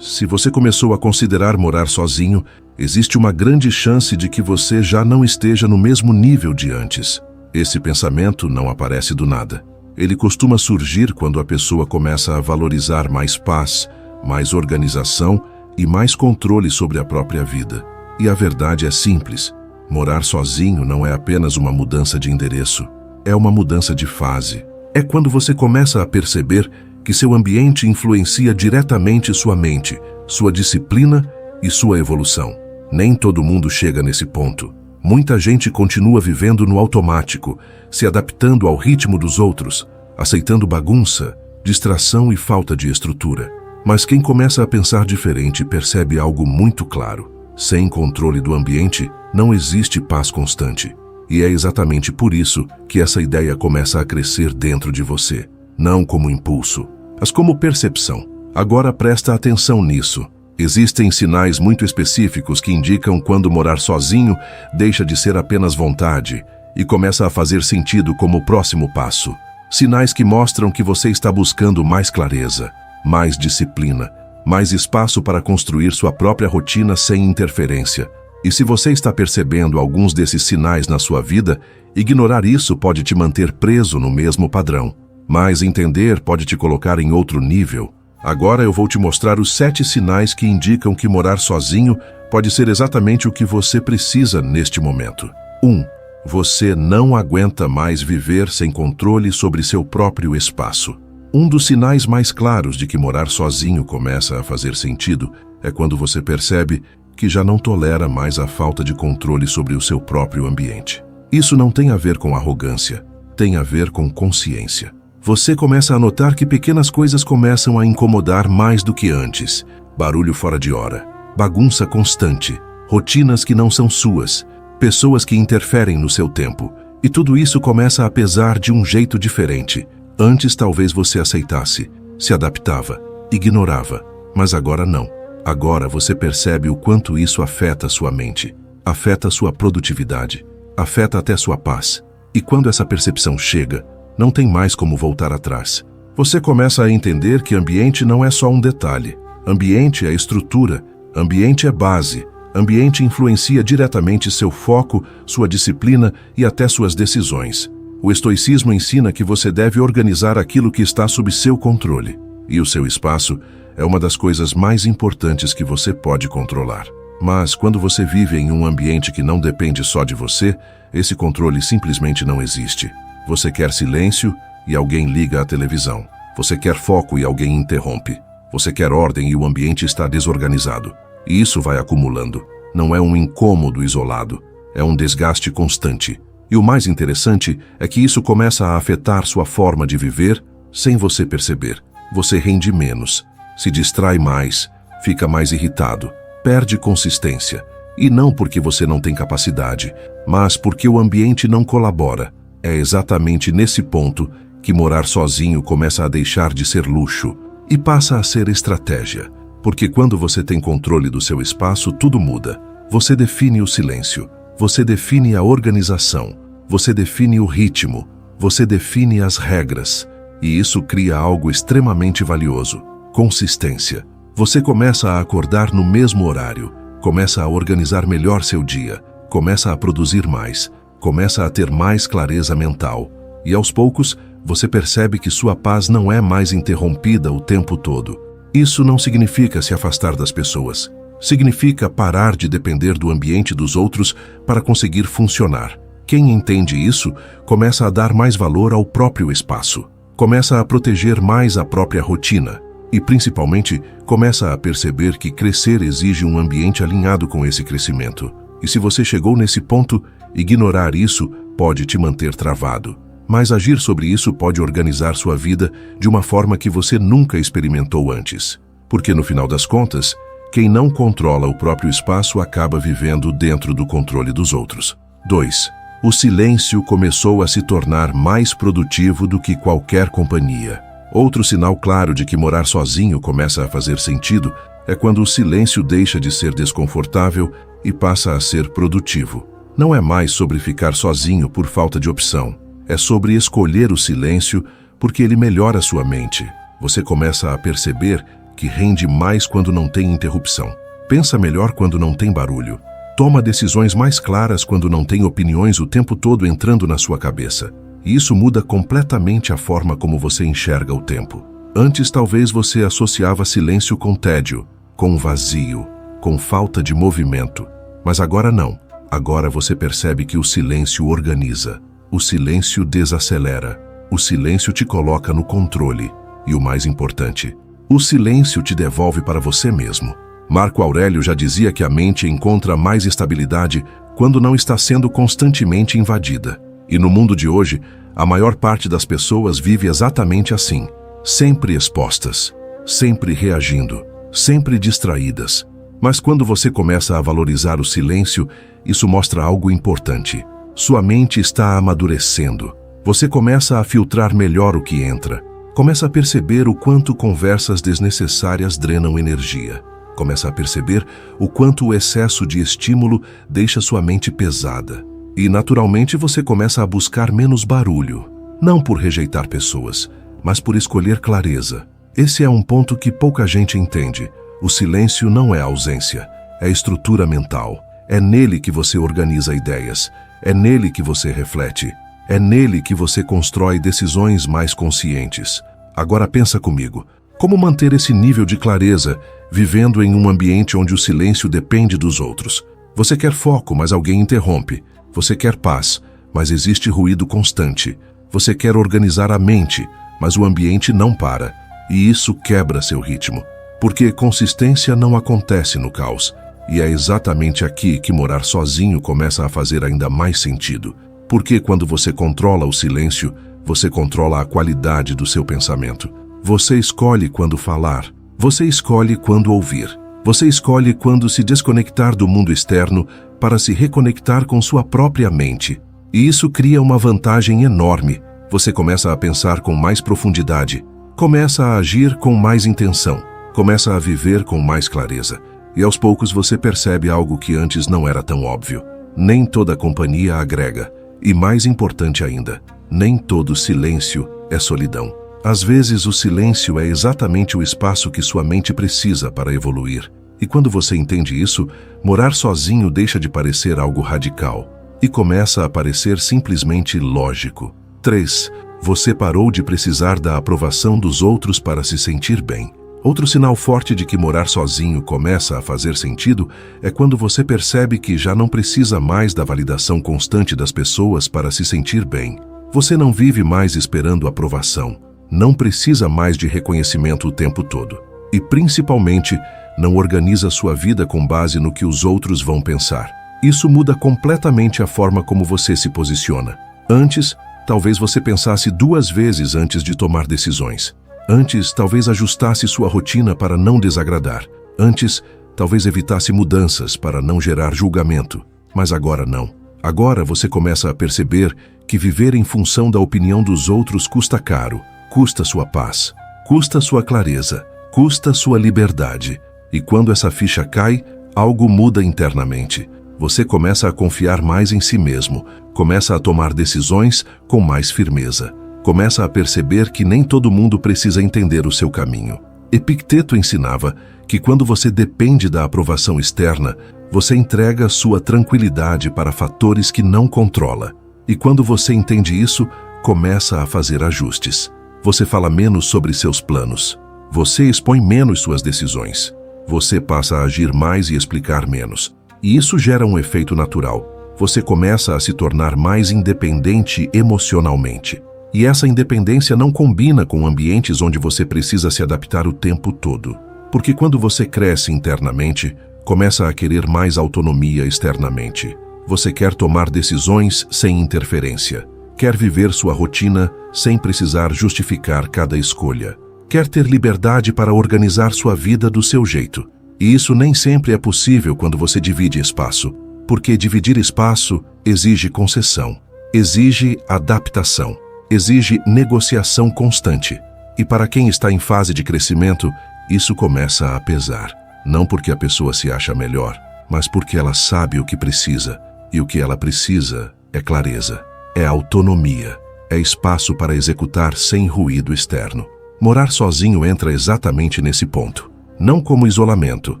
Se você começou a considerar morar sozinho, existe uma grande chance de que você já não esteja no mesmo nível de antes. Esse pensamento não aparece do nada. Ele costuma surgir quando a pessoa começa a valorizar mais paz, mais organização e mais controle sobre a própria vida. E a verdade é simples: morar sozinho não é apenas uma mudança de endereço, é uma mudança de fase. É quando você começa a perceber que seu ambiente influencia diretamente sua mente, sua disciplina e sua evolução. Nem todo mundo chega nesse ponto. Muita gente continua vivendo no automático, se adaptando ao ritmo dos outros, aceitando bagunça, distração e falta de estrutura. Mas quem começa a pensar diferente percebe algo muito claro: sem controle do ambiente, não existe paz constante. E é exatamente por isso que essa ideia começa a crescer dentro de você. Não como impulso, mas como percepção. Agora presta atenção nisso. Existem sinais muito específicos que indicam quando morar sozinho deixa de ser apenas vontade e começa a fazer sentido como próximo passo. Sinais que mostram que você está buscando mais clareza, mais disciplina, mais espaço para construir sua própria rotina sem interferência. E se você está percebendo alguns desses sinais na sua vida, ignorar isso pode te manter preso no mesmo padrão. Mas entender pode te colocar em outro nível. Agora eu vou te mostrar os 7 sinais que indicam que morar sozinho pode ser exatamente o que você precisa neste momento. 1. Você não aguenta mais viver sem controle sobre seu próprio espaço. Um dos sinais mais claros de que morar sozinho começa a fazer sentido é quando você percebe que já não tolera mais a falta de controle sobre o seu próprio ambiente. Isso não tem a ver com arrogância, tem a ver com consciência. Você começa a notar que pequenas coisas começam a incomodar mais do que antes. Barulho fora de hora, bagunça constante, rotinas que não são suas, pessoas que interferem no seu tempo. E tudo isso começa a pesar de um jeito diferente. Antes talvez você aceitasse, se adaptava, ignorava, mas agora não. Agora você percebe o quanto isso afeta sua mente, afeta sua produtividade, afeta até sua paz. E quando essa percepção chega, não tem mais como voltar atrás. Você começa a entender que ambiente não é só um detalhe. Ambiente é estrutura, ambiente é base, ambiente influencia diretamente seu foco, sua disciplina e até suas decisões. O estoicismo ensina que você deve organizar aquilo que está sob seu controle. E o seu espaço é uma das coisas mais importantes que você pode controlar. Mas quando você vive em um ambiente que não depende só de você, esse controle simplesmente não existe. Você quer silêncio e alguém liga a televisão. Você quer foco e alguém interrompe. Você quer ordem e o ambiente está desorganizado. E isso vai acumulando. Não é um incômodo isolado, é um desgaste constante. E o mais interessante é que isso começa a afetar sua forma de viver sem você perceber. Você rende menos, se distrai mais, fica mais irritado, perde consistência. E não porque você não tem capacidade, mas porque o ambiente não colabora. É exatamente nesse ponto que morar sozinho começa a deixar de ser luxo e passa a ser estratégia. Porque quando você tem controle do seu espaço, tudo muda. Você define o silêncio, você define a organização, você define o ritmo, você define as regras. E isso cria algo extremamente valioso: consistência. Você começa a acordar no mesmo horário, começa a organizar melhor seu dia, começa a produzir mais, começa a ter mais clareza mental. E aos poucos, você percebe que sua paz não é mais interrompida o tempo todo. Isso não significa se afastar das pessoas. Significa parar de depender do ambiente dos outros para conseguir funcionar. Quem entende isso, começa a dar mais valor ao próprio espaço. Começa a proteger mais a própria rotina. E, principalmente, começa a perceber que crescer exige um ambiente alinhado com esse crescimento. E se você chegou nesse ponto, ignorar isso pode te manter travado. Mas agir sobre isso pode organizar sua vida de uma forma que você nunca experimentou antes. Porque, no final das contas, quem não controla o próprio espaço acaba vivendo dentro do controle dos outros. 2. O silêncio começou a se tornar mais produtivo do que qualquer companhia. Outro sinal claro de que morar sozinho começa a fazer sentido é quando o silêncio deixa de ser desconfortável e passa a ser produtivo. Não é mais sobre ficar sozinho por falta de opção. É sobre escolher o silêncio porque ele melhora sua mente. Você começa a perceber que rende mais quando não tem interrupção. Pensa melhor quando não tem barulho. Toma decisões mais claras quando não tem opiniões o tempo todo entrando na sua cabeça. E isso muda completamente a forma como você enxerga o tempo. Antes, talvez você associava silêncio com tédio, com vazio, com falta de movimento. Mas agora não. Agora você percebe que o silêncio organiza. O silêncio desacelera. O silêncio te coloca no controle. E o mais importante, o silêncio te devolve para você mesmo. Marco Aurélio já dizia que a mente encontra mais estabilidade quando não está sendo constantemente invadida. E no mundo de hoje, a maior parte das pessoas vive exatamente assim, sempre expostas, sempre reagindo, sempre distraídas. Mas quando você começa a valorizar o silêncio, isso mostra algo importante. Sua mente está amadurecendo. Você começa a filtrar melhor o que entra. Começa a perceber o quanto conversas desnecessárias drenam energia. Começa a perceber o quanto o excesso de estímulo deixa sua mente pesada. E, naturalmente, você começa a buscar menos barulho. Não por rejeitar pessoas, mas por escolher clareza. Esse é um ponto que pouca gente entende. O silêncio não é ausência, é estrutura mental. É nele que você organiza ideias. É nele que você reflete. É nele que você constrói decisões mais conscientes. Agora pensa comigo. Como manter esse nível de clareza, vivendo em um ambiente onde o silêncio depende dos outros? Você quer foco, mas alguém interrompe. Você quer paz, mas existe ruído constante. Você quer organizar a mente, mas o ambiente não para. E isso quebra seu ritmo. Porque consistência não acontece no caos. E é exatamente aqui que morar sozinho começa a fazer ainda mais sentido. Porque quando você controla o silêncio, você controla a qualidade do seu pensamento. Você escolhe quando falar. Você escolhe quando ouvir. Você escolhe quando se desconectar do mundo externo para se reconectar com sua própria mente. E isso cria uma vantagem enorme. Você começa a pensar com mais profundidade. Começa a agir com mais intenção. Começa a viver com mais clareza. E aos poucos você percebe algo que antes não era tão óbvio. Nem toda companhia agrega. E mais importante ainda, nem todo silêncio é solidão. Às vezes o silêncio é exatamente o espaço que sua mente precisa para evoluir. E quando você entende isso, morar sozinho deixa de parecer algo radical e começa a parecer simplesmente lógico. 3. Você parou de precisar da aprovação dos outros para se sentir bem. Outro sinal forte de que morar sozinho começa a fazer sentido é quando você percebe que já não precisa mais da validação constante das pessoas para se sentir bem. Você não vive mais esperando aprovação. Não precisa mais de reconhecimento o tempo todo. E, principalmente, não organiza sua vida com base no que os outros vão pensar. Isso muda completamente a forma como você se posiciona. Antes, talvez você pensasse 2 vezes antes de tomar decisões. Antes, talvez ajustasse sua rotina para não desagradar. Antes, talvez evitasse mudanças para não gerar julgamento. Mas agora não. Agora você começa a perceber que viver em função da opinião dos outros custa caro. Custa sua paz, custa sua clareza, custa sua liberdade. E quando essa ficha cai, algo muda internamente. Você começa a confiar mais em si mesmo, começa a tomar decisões com mais firmeza. Começa a perceber que nem todo mundo precisa entender o seu caminho. Epicteto ensinava que quando você depende da aprovação externa, você entrega sua tranquilidade para fatores que não controla. E quando você entende isso, começa a fazer ajustes. Você fala menos sobre seus planos. Você expõe menos suas decisões. Você passa a agir mais e explicar menos. E isso gera um efeito natural. Você começa a se tornar mais independente emocionalmente. E essa independência não combina com ambientes onde você precisa se adaptar o tempo todo. Porque quando você cresce internamente, começa a querer mais autonomia externamente. Você quer tomar decisões sem interferência. Quer viver sua rotina sem precisar justificar cada escolha. Quer ter liberdade para organizar sua vida do seu jeito. E isso nem sempre é possível quando você divide espaço, porque dividir espaço exige concessão, exige adaptação, exige negociação constante. E para quem está em fase de crescimento, isso começa a pesar. Não porque a pessoa se acha melhor, mas porque ela sabe o que precisa. E o que ela precisa é clareza. É autonomia, é espaço para executar sem ruído externo. Morar sozinho entra exatamente nesse ponto. não como isolamento,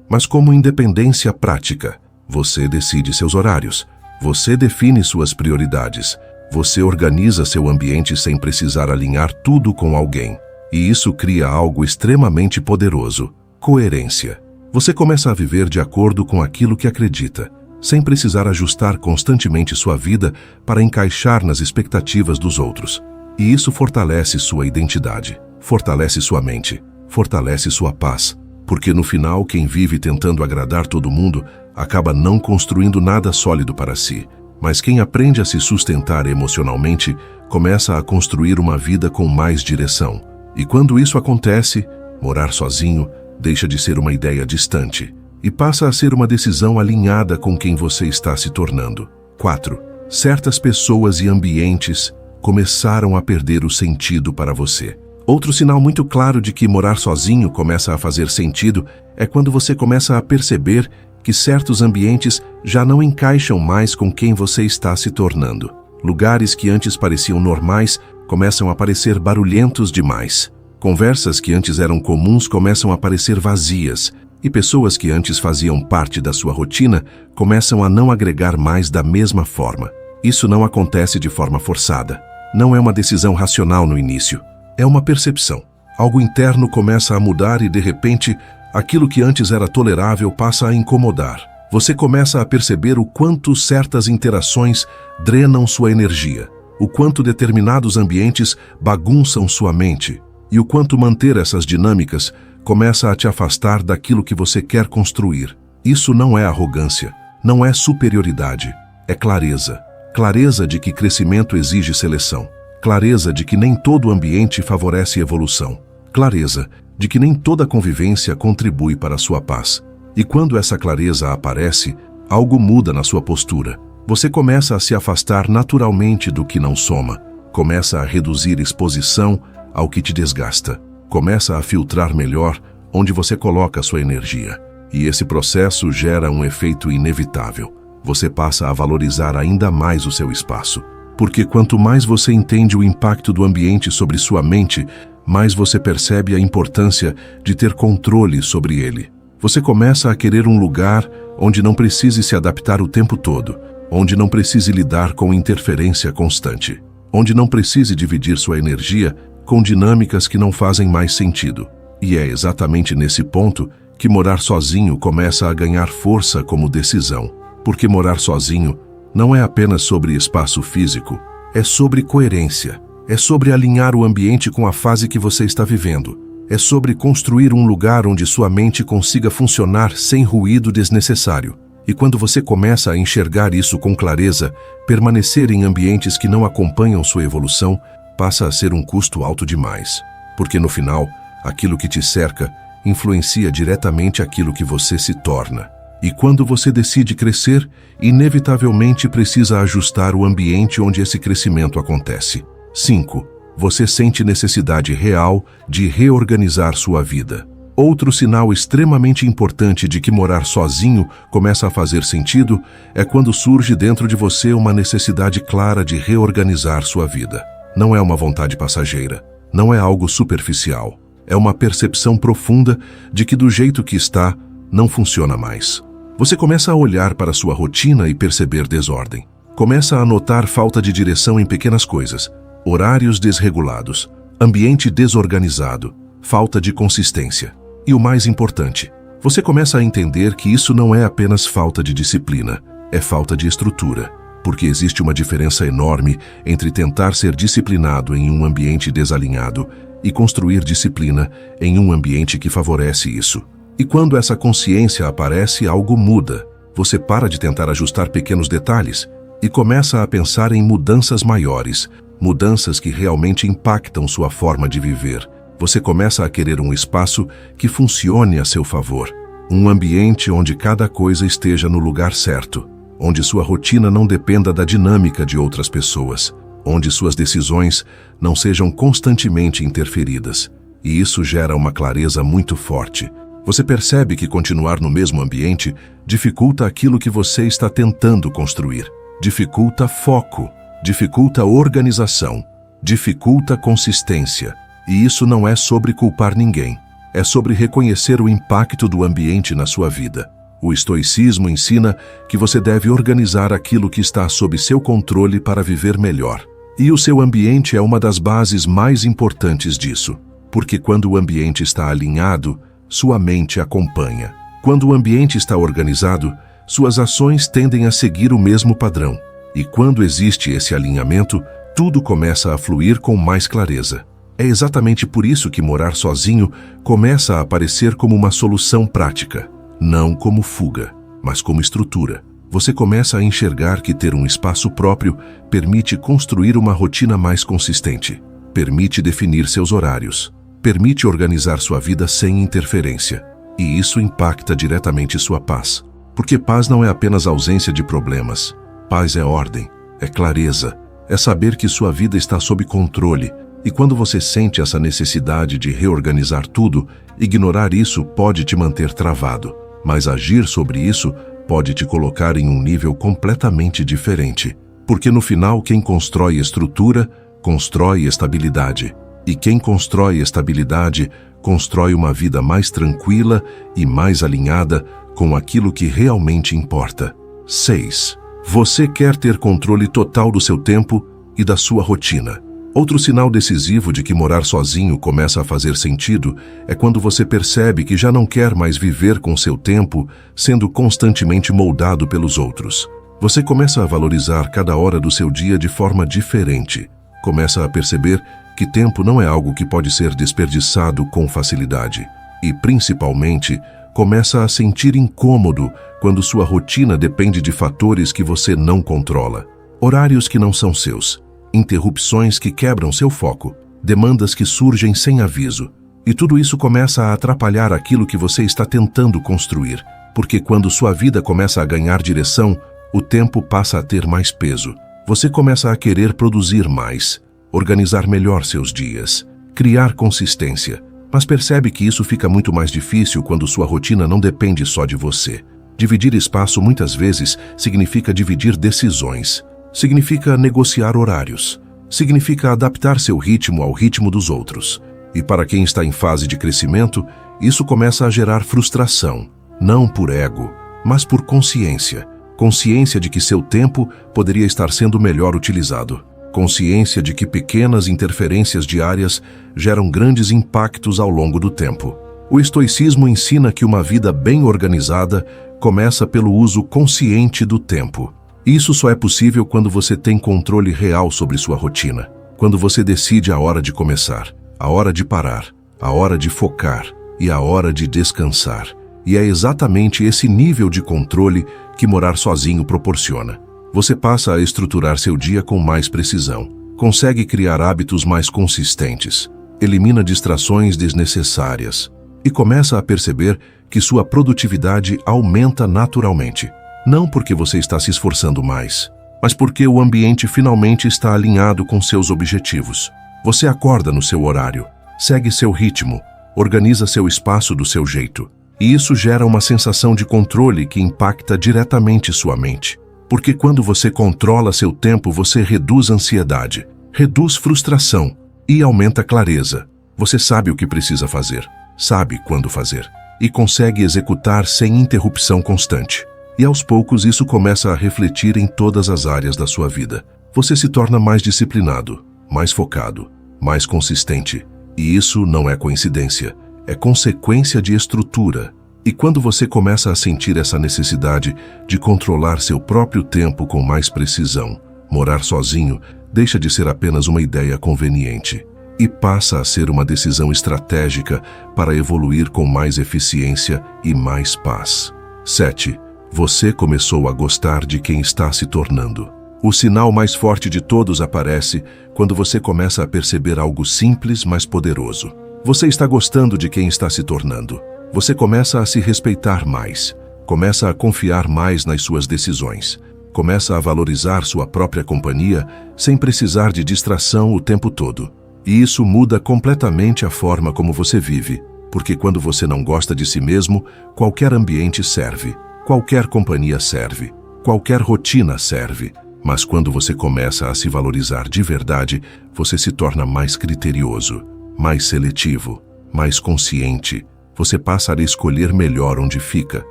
mas como independência prática. Você decide seus horários, você define suas prioridades, você organiza seu ambiente sem precisar alinhar tudo com alguém. E isso cria algo extremamente poderoso: coerência. Você começa a viver de acordo com aquilo que acredita, sem precisar ajustar constantemente sua vida para encaixar nas expectativas dos outros. E isso fortalece sua identidade, fortalece sua mente, fortalece sua paz. Porque no final, quem vive tentando agradar todo mundo acaba não construindo nada sólido para si. Mas quem aprende a se sustentar emocionalmente começa a construir uma vida com mais direção. E quando isso acontece, morar sozinho deixa de ser uma ideia distante e passa a ser uma decisão alinhada com quem você está se tornando. 4. Certas pessoas e ambientes começaram a perder o sentido para você. Outro sinal muito claro de que morar sozinho começa a fazer sentido é quando você começa a perceber que certos ambientes já não encaixam mais com quem você está se tornando. Lugares que antes pareciam normais começam a parecer barulhentos demais. Conversas que antes eram comuns começam a parecer vazias. E pessoas que antes faziam parte da sua rotina começam a não agregar mais da mesma forma. Isso não acontece de forma forçada. Não é uma decisão racional no início. É uma percepção. Algo interno começa a mudar e, de repente, aquilo que antes era tolerável passa a incomodar. Você começa a perceber o quanto certas interações drenam sua energia, o quanto determinados ambientes bagunçam sua mente e o quanto manter essas dinâmicas começa a te afastar daquilo que você quer construir. Isso não é arrogância, não é superioridade, é clareza. Clareza de que crescimento exige seleção. Clareza de que nem todo ambiente favorece evolução. Clareza de que nem toda convivência contribui para a sua paz. E quando essa clareza aparece, algo muda na sua postura. Você começa a se afastar naturalmente do que não soma. Começa a reduzir exposição ao que te desgasta. Começa a filtrar melhor onde você coloca sua energia. E esse processo gera um efeito inevitável. Você passa a valorizar ainda mais o seu espaço. Porque quanto mais você entende o impacto do ambiente sobre sua mente, mais você percebe a importância de ter controle sobre ele. Você começa a querer um lugar onde não precise se adaptar o tempo todo, onde não precise lidar com interferência constante, onde não precise dividir sua energia com dinâmicas que não fazem mais sentido. E é exatamente nesse ponto que morar sozinho começa a ganhar força como decisão. Porque morar sozinho não é apenas sobre espaço físico, é sobre coerência, é sobre alinhar o ambiente com a fase que você está vivendo, é sobre construir um lugar onde sua mente consiga funcionar sem ruído desnecessário. E quando você começa a enxergar isso com clareza, permanecer em ambientes que não acompanham sua evolução passa a ser um custo alto demais. Porque no final, aquilo que te cerca influencia diretamente aquilo que você se torna. E quando você decide crescer, inevitavelmente precisa ajustar o ambiente onde esse crescimento acontece. 5. Você sente necessidade real de reorganizar sua vida. Outro sinal extremamente importante de que morar sozinho começa a fazer sentido é quando surge dentro de você uma necessidade clara de reorganizar sua vida. Não é uma vontade passageira, não é algo superficial. É uma percepção profunda de que do jeito que está, não funciona mais. Você começa a olhar para sua rotina e perceber desordem. Começa a notar falta de direção em pequenas coisas, horários desregulados, ambiente desorganizado, falta de consistência. E o mais importante, você começa a entender que isso não é apenas falta de disciplina, é falta de estrutura. Porque existe uma diferença enorme entre tentar ser disciplinado em um ambiente desalinhado e construir disciplina em um ambiente que favorece isso. E quando essa consciência aparece, algo muda. Você para de tentar ajustar pequenos detalhes e começa a pensar em mudanças maiores, mudanças que realmente impactam sua forma de viver. Você começa a querer um espaço que funcione a seu favor. Um ambiente onde cada coisa esteja no lugar certo, onde sua rotina não dependa da dinâmica de outras pessoas, onde suas decisões não sejam constantemente interferidas. E isso gera uma clareza muito forte. Você percebe que continuar no mesmo ambiente dificulta aquilo que você está tentando construir. Dificulta foco, dificulta organização, dificulta consistência. E isso não é sobre culpar ninguém. é sobre reconhecer o impacto do ambiente na sua vida. O estoicismo ensina que você deve organizar aquilo que está sob seu controle para viver melhor. E o seu ambiente é uma das bases mais importantes disso, porque quando o ambiente está alinhado, sua mente acompanha. Quando o ambiente está organizado, suas ações tendem a seguir o mesmo padrão. E quando existe esse alinhamento, tudo começa a fluir com mais clareza. É exatamente por isso que morar sozinho começa a aparecer como uma solução prática, não como fuga, mas como estrutura. Você começa a enxergar que ter um espaço próprio permite construir uma rotina mais consistente, permite definir seus horários, permite organizar sua vida sem interferência. E isso impacta diretamente sua paz. Porque paz não é apenas ausência de problemas. Paz é ordem, é clareza, é saber que sua vida está sob controle. E quando você sente essa necessidade de reorganizar tudo, ignorar isso pode te manter travado. Mas agir sobre isso pode te colocar em um nível completamente diferente. Porque no final, quem constrói estrutura, constrói estabilidade. E quem constrói estabilidade, constrói uma vida mais tranquila e mais alinhada com aquilo que realmente importa. 6. Você quer ter controle total do seu tempo e da sua rotina. Outro sinal decisivo de que morar sozinho começa a fazer sentido é quando você percebe que já não quer mais viver com seu tempo sendo constantemente moldado pelos outros. Você começa a valorizar cada hora do seu dia de forma diferente. Começa a perceber que tempo não é algo que pode ser desperdiçado com facilidade. E, principalmente, começa a sentir incômodo quando sua rotina depende de fatores que você não controla. Horários que não são seus, interrupções que quebram seu foco, demandas que surgem sem aviso. E tudo isso começa a atrapalhar aquilo que você está tentando construir, porque quando sua vida começa a ganhar direção, o tempo passa a ter mais peso. Você começa a querer produzir mais, organizar melhor seus dias, criar consistência. Mas percebe que isso fica muito mais difícil quando sua rotina não depende só de você. Dividir espaço muitas vezes significa dividir decisões, significa negociar horários, significa adaptar seu ritmo ao ritmo dos outros. E para quem está em fase de crescimento, isso começa a gerar frustração, não por ego, mas por consciência. Consciência de que seu tempo poderia estar sendo melhor utilizado. Consciência de que pequenas interferências diárias geram grandes impactos ao longo do tempo. O estoicismo ensina que uma vida bem organizada começa pelo uso consciente do tempo. Isso só é possível quando você tem controle real sobre sua rotina. Quando você decide a hora de começar, a hora de parar, a hora de focar e a hora de descansar. E é exatamente esse nível de controle que morar sozinho proporciona. Você passa a estruturar seu dia com mais precisão, consegue criar hábitos mais consistentes, elimina distrações desnecessárias e começa a perceber que sua produtividade aumenta naturalmente. Não porque você está se esforçando mais, mas porque o ambiente finalmente está alinhado com seus objetivos. Você acorda no seu horário, segue seu ritmo, organiza seu espaço do seu jeito. E isso gera uma sensação de controle que impacta diretamente sua mente. Porque quando você controla seu tempo, você reduz ansiedade, reduz frustração e aumenta clareza. Você sabe o que precisa fazer, sabe quando fazer e consegue executar sem interrupção constante. E aos poucos isso começa a refletir em todas as áreas da sua vida. Você se torna mais disciplinado, mais focado, mais consistente. E isso não é coincidência, é consequência de estrutura. E quando você começa a sentir essa necessidade de controlar seu próprio tempo com mais precisão, morar sozinho deixa de ser apenas uma ideia conveniente e passa a ser uma decisão estratégica para evoluir com mais eficiência e mais paz. 7. Você começou a gostar de quem está se tornando. O sinal mais forte de todos aparece quando você começa a perceber algo simples, mas poderoso. Você está gostando de quem está se tornando. Você começa a se respeitar mais, começa a confiar mais nas suas decisões, começa a valorizar sua própria companhia sem precisar de distração o tempo todo. E isso muda completamente a forma como você vive, porque quando você não gosta de si mesmo, qualquer ambiente serve, qualquer companhia serve, qualquer rotina serve. Mas quando você começa a se valorizar de verdade, você se torna mais criterioso, mais seletivo, mais consciente você passa a escolher melhor onde fica,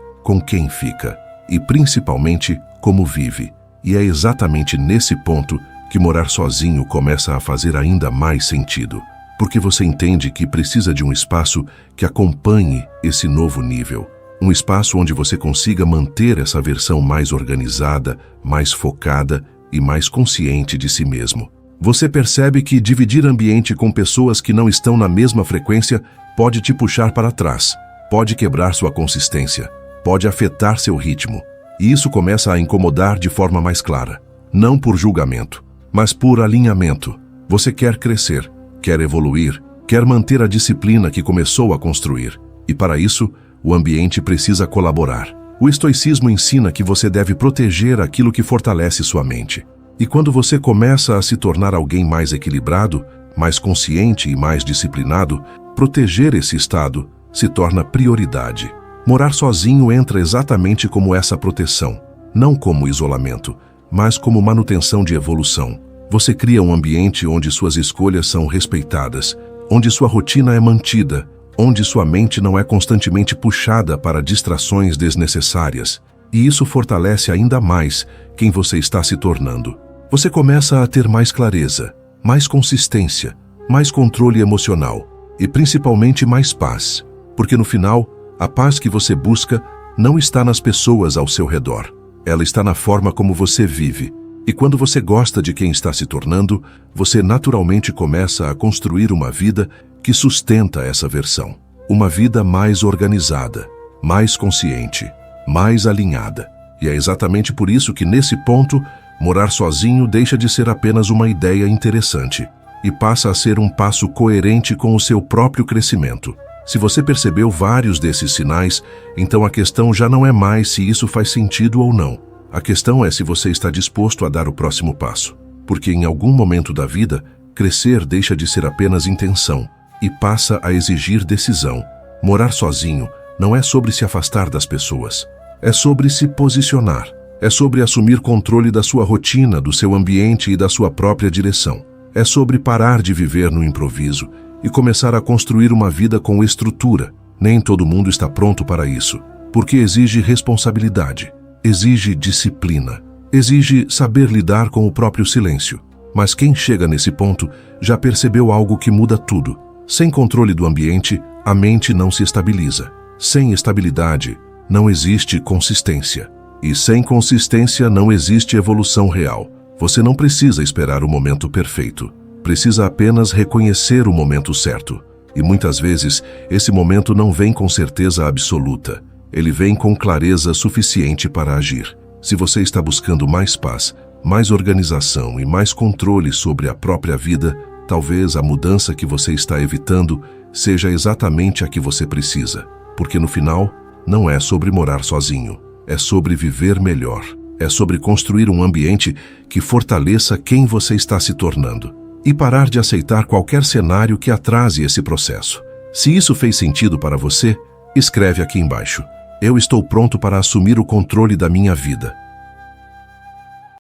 com quem fica e, principalmente, como vive. E é exatamente nesse ponto que morar sozinho começa a fazer ainda mais sentido, porque você entende que precisa de um espaço que acompanhe esse novo nível. Um espaço onde você consiga manter essa versão mais organizada, mais focada e mais consciente de si mesmo. Você percebe que dividir ambiente com pessoas que não estão na mesma frequência pode te puxar para trás, pode quebrar sua consistência, pode afetar seu ritmo. E isso começa a incomodar de forma mais clara. Não por julgamento, mas por alinhamento. Você quer crescer, quer evoluir, quer manter a disciplina que começou a construir. E para isso, o ambiente precisa colaborar. O estoicismo ensina que você deve proteger aquilo que fortalece sua mente. E quando você começa a se tornar alguém mais equilibrado, mais consciente e mais disciplinado, proteger esse estado se torna prioridade. Morar sozinho entra exatamente como essa proteção, não como isolamento, mas como manutenção de evolução. Você cria um ambiente onde suas escolhas são respeitadas, onde sua rotina é mantida, onde sua mente não é constantemente puxada para distrações desnecessárias. E isso fortalece ainda mais quem você está se tornando. Você começa a ter mais clareza, mais consistência, mais controle emocional e principalmente mais paz. Porque no final, a paz que você busca não está nas pessoas ao seu redor. Ela está na forma como você vive. E quando você gosta de quem está se tornando, você naturalmente começa a construir uma vida que sustenta essa versão. Uma vida mais organizada, mais consciente, mais alinhada. E é exatamente por isso que, nesse ponto, morar sozinho deixa de ser apenas uma ideia interessante e passa a ser um passo coerente com o seu próprio crescimento. Se você percebeu vários desses sinais, então a questão já não é mais se isso faz sentido ou não. A questão é se você está disposto a dar o próximo passo. Porque em algum momento da vida, crescer deixa de ser apenas intenção e passa a exigir decisão. Morar sozinho não é sobre se afastar das pessoas. É sobre se posicionar. É sobre assumir controle da sua rotina, do seu ambiente e da sua própria direção. É sobre parar de viver no improviso e começar a construir uma vida com estrutura. Nem todo mundo está pronto para isso, porque exige responsabilidade, exige disciplina, exige saber lidar com o próprio silêncio. Mas quem chega nesse ponto já percebeu algo que muda tudo. Sem controle do ambiente, a mente não se estabiliza. Sem estabilidade, não existe consistência. E sem consistência não existe evolução real. Você não precisa esperar o momento perfeito. Precisa apenas reconhecer o momento certo. E muitas vezes, esse momento não vem com certeza absoluta. Ele vem com clareza suficiente para agir. Se você está buscando mais paz, mais organização e mais controle sobre a própria vida, talvez a mudança que você está evitando seja exatamente a que você precisa. Porque no final, não é sobre morar sozinho. É sobre viver melhor. É sobre construir um ambiente que fortaleça quem você está se tornando. E parar de aceitar qualquer cenário que atrase esse processo. Se isso fez sentido para você, escreve aqui embaixo. Eu estou pronto para assumir o controle da minha vida.